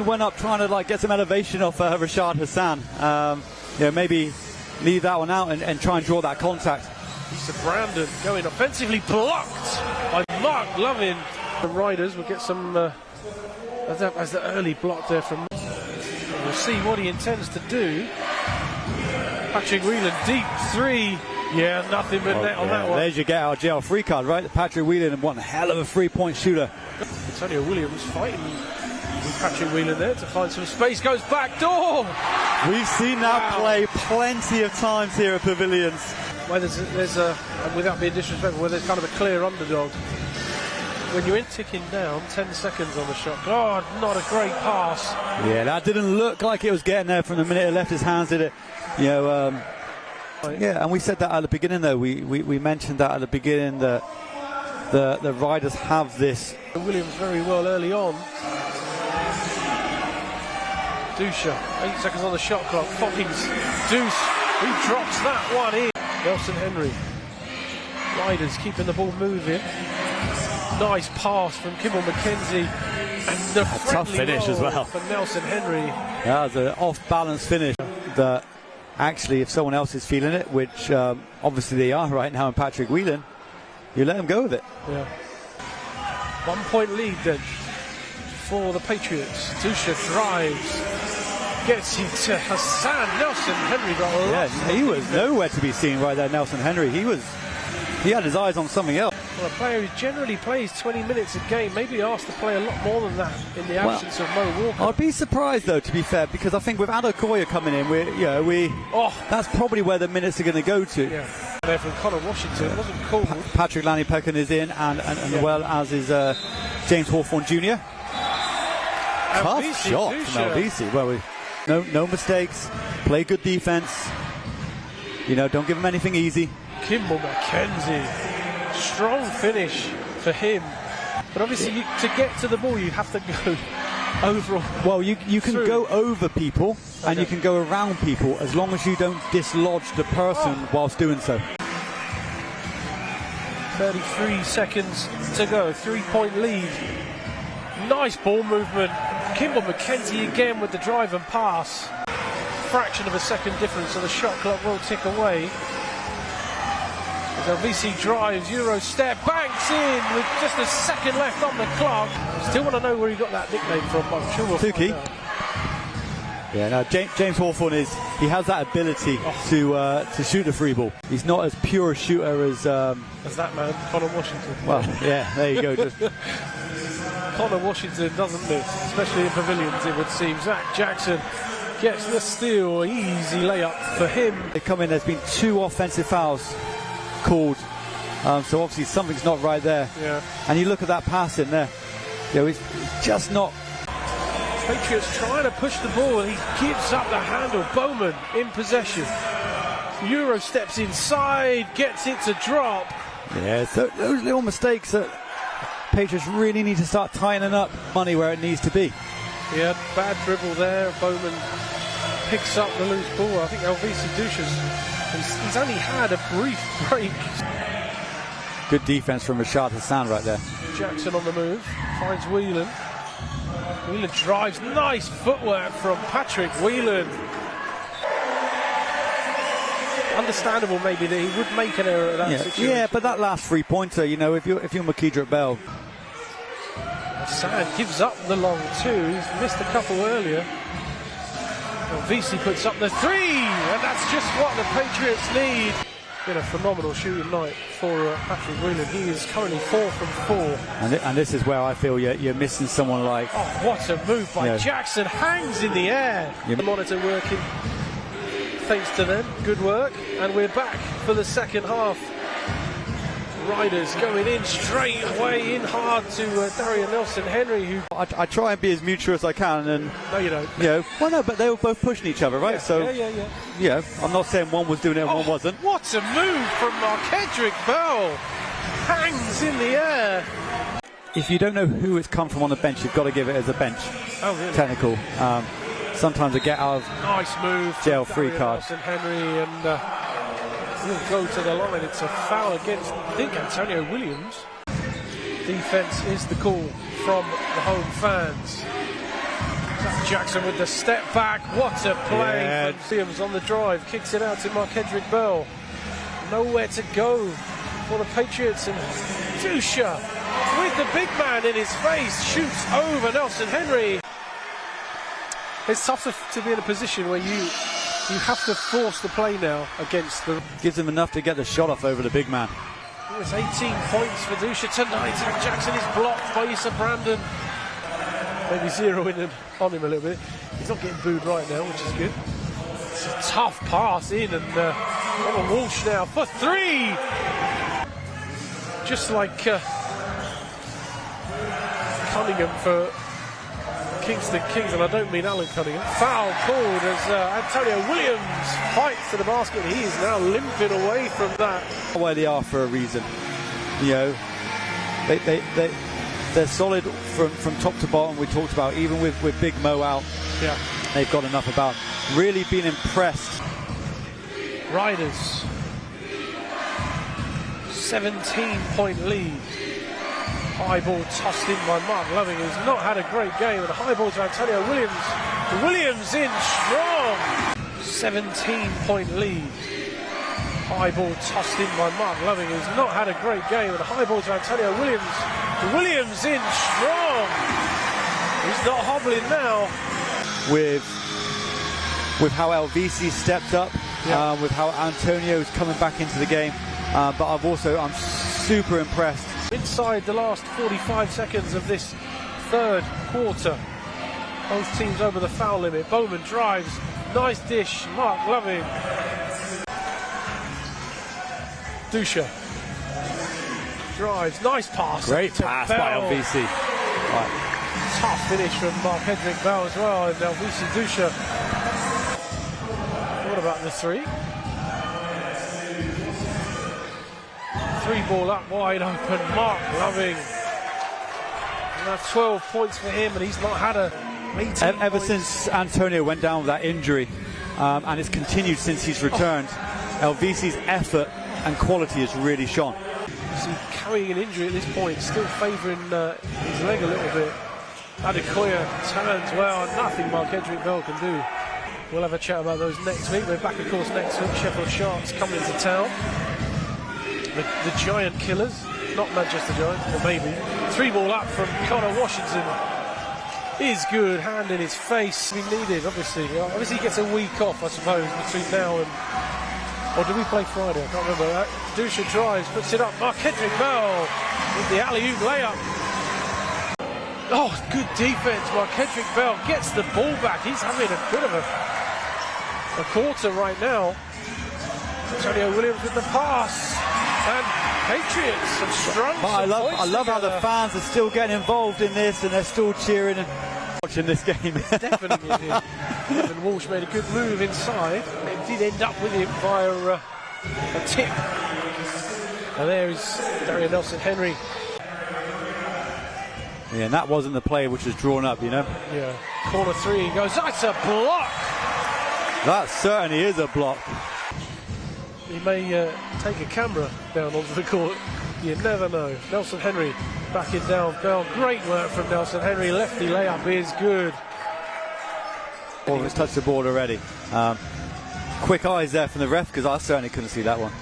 went up trying to like get some elevation off Rashad Hassan. Maybe leave that one out and try and draw that contact. Lisa Brandon going offensively, blocked by Mark Lovin. The Riders will get some as the early block there from. We'll see what he intends to do. Patrick Whelan, deep three. Yeah, nothing but net on that one. There's your get out of jail free card, right? Patrick Whelan, one hell of a 3-point shooter. Antonio Williams fighting with Patrick Whelan there to find some space. Goes back door. We've seen that play plenty of times here at Pavilions. Where there's a, without being disrespectful, where there's kind of a clear underdog. When you're in ticking down, 10 seconds on the shot. God, not a great pass. Yeah, that didn't look like it was getting there from the minute it left his hands, did it? Yeah, and we said that at the beginning, though. We mentioned that at the beginning that the Riders have this. Williams very well early on. Dusha, 8 seconds on the shot clock. Foppings, Deuce, he drops that one in. Nelson Henry. Riders keeping the ball moving. Nice pass from Kimball McKenzie. And the tough finish as well for Nelson Henry. That was an off-balance finish that actually, if someone else is feeling it, which obviously they are right now in Patrick Whelan, you let him go with it. Yeah. 1 point lead then for the Patriots. Dusha drives, gets it to Hassan. Nelson Henry got lost. Yeah, he was nowhere to be seen right there, Nelson Henry. He had his eyes on something else. Well, a player who generally plays 20 minutes a game, maybe asked to play a lot more than that in the absence of Mo Walker. I'd be surprised, though, to be fair, because I think with Adekoya coming in, that's probably where the minutes are going to go to. Yeah. There from Connor Washington, it wasn't called. Patrick Lanny Peckin is in, and well as is James Hawthorne Jr. Tough shot from LBC. Well, no mistakes, play good defense. Don't give him anything easy. Kimball McKenzie, strong finish for him. But obviously, to get to the ball, you have to go over. Well, you can go over people and you can go around people as long as you don't dislodge the person whilst doing so. 33 seconds to go, 3-point lead. Nice ball movement. Kimball McKenzie again with the drive and pass. Fraction of a second difference, so the shot clock will tick away. As LVC drives, Euro step, banks in with just a second left on the clock. Still want to know where he got that nickname from, but I'm sure we'll find out. Yeah, no, James Hawthorne he has that ability to shoot a free ball. He's not as pure a shooter as that man, Connor Washington. Well, yeah, there you go. Connor Washington doesn't miss, especially in Pavilions, it would seem. Zach Jackson gets the steal, easy layup for him. They come in, there's been 2 offensive fouls called, so obviously something's not right there. Yeah. And you look at that pass in there, it's just not. Patriots trying to push the ball and he gives up the handle. Bowman in possession. Euro steps inside, gets it to drop. Yeah, so those little mistakes that Patriots really need to start tightening up money where it needs to be. Yeah, bad dribble there. Bowman picks up the loose ball. I think LVC Dusha's, he's only had a brief break. Good defense from Rashad Hassan right there. Jackson on the move, finds Whelan. Whelan drives, nice footwork from Patrick Whelan. Understandable maybe that he would make an error at that situation. Yeah, but that last 3-pointer, if you're McKedrick Bell. Hassan gives up the long 2. He's missed a couple earlier. VC puts up the 3, and that's just what the Patriots need. Been a phenomenal shooting night for Patrick Whelan. He is currently 4 from 4. And this is where I feel you're missing someone like. Oh, what a move by Jackson! Hangs in the air. The monitor working. Thanks to them, good work. And we're back for the second half. Riders going in straight away, in hard to Darian Nelson Henry, who I try and be as mutual as I can, and no, you don't. Well, no, but they were both pushing each other, right? Yeah. I'm not saying one was doing it and one wasn't. What a move from McKedrick Bell! Hangs in the air. If you don't know who it's come from on the bench, you've got to give it as a bench. Oh, really? Technical. Sometimes a get out of nice move. Jail free card. Nelson Henry and. Will go to the line. It's a foul against, I think, Antonio Williams. Defense is the call from the home fans. Zach Jackson with the step back. What a play from Williams on the drive. Kicks it out to Mark-Hedrick Bell. Nowhere to go for the Patriots, and Dusha with the big man in his face shoots over Nelson Henry. It's tough to be in a position where you have to force the play now against the... Gives him enough to get the shot off over the big man. It's 18 points for Dusha tonight, and Jackson is blocked by Issa Brandon. Maybe zeroing on him a little bit. He's not getting booed right now, which is good. It's a tough pass in, and on Walsh now for three. Just like Cunningham for Kingston Kings, and I don't mean Alan Cunningham. Foul called as Antonio Williams fights to the basket. He is now limping away from that. Where they are for a reason. You know, they're solid from top to bottom. We talked about even with Big Mo out. Yeah, they've got enough about. Really been impressed. Riders 17-point lead. High ball tossed in by Mark Loving, who's not had a great game, and a high ball to Antonio Williams. Williams in strong. 17-point lead. High ball tossed in by Mark Loving, who's not had a great game, and a high ball to Antonio Williams. Williams in strong. He's not hobbling now. With how LVC stepped up, with how Antonio's coming back into the game, but I'm super impressed. Inside the last 45 seconds of this third quarter, both teams over the foul limit. Bowman drives, nice dish, Mark Loving. Dusha drives, nice pass. Great pass by LVC. Right. Tough finish from Mark-Hedrick Bell as well, and LVC Dusha. What about the three? Three ball up wide open, Mark Loving. Now 12 points for him, and he's not had a 18 ever points. Since Antonio went down with that injury, and it's continued since he's returned. LVC's effort and quality has really shone. Is he carrying an injury at this point, still favouring his leg a little bit? Adekoya turns well, and nothing Mark-Hedrick Bell can do. We'll have a chat about those next week. We're back, of course, next week. Sheffield Sharks coming to town. The Giant Killers, not Manchester Giants, but maybe. Three ball up from Connor Washington is good, hand in his face. We needed, obviously. Obviously, he gets a week off, I suppose, between now and. Or do we play Friday? I can't remember. Dusha drives, puts it up. Mark-Hedrick Bell with the alley-oop layup. Oh, good defense. Mark-Hedrick Bell gets the ball back. He's having a bit of a quarter right now. Antonio Williams with the pass. And Patriots have strung. But I love how the fans are still getting involved in this, and they're still cheering and watching this game. Definitely did. Evan Walsh made a good move inside. It did end up with him via a tip. And there is Darian Nelson Henry. Yeah, and that wasn't the play which was drawn up, you know. Yeah. Corner three goes. That's a block. That certainly is a block. He may take a camera down onto the court. You never know. Nelson Henry backing down Bell. Great work from Nelson Henry. Lefty layup is good. Well, it's touched the board already. Quick eyes there from the ref, because I certainly couldn't see that one.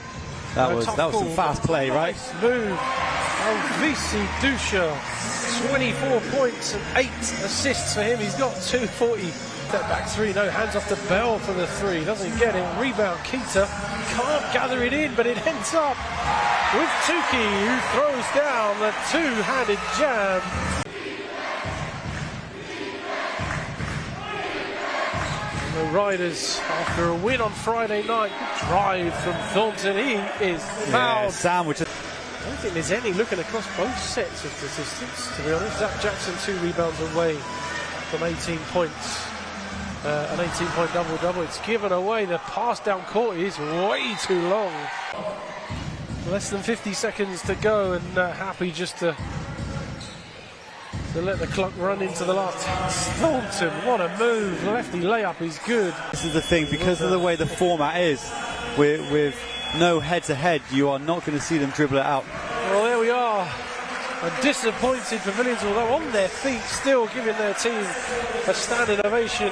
That was some fast play, right? Nice move. LVC Dusha, 24 points and 8 assists for him. He's got 240. Step back three, no, hands off to Bell for the three, doesn't get it. Rebound Keita, can't gather it in, but it ends up with Tukey, who throws down the two-handed jam. The Riders, after a win on Friday night, good drive from Thornton. He is fouled. Yeah, sandwich. I don't think there's any looking across both sets of statistics, to be honest. Zach Jackson 2 rebounds away from 18 points. An 18-point double-double. It's given away. The pass down court is way too long. Less than 50 seconds to go, and happy just to let the clock run into the last 10. Thornton, what a move. Lefty layup is good. This is the thing, because of the way the format is, with no head-to-head, you are not going to see them dribble it out. Well, there we are. And disappointed Pavilions, although on their feet, still giving their team a standing ovation.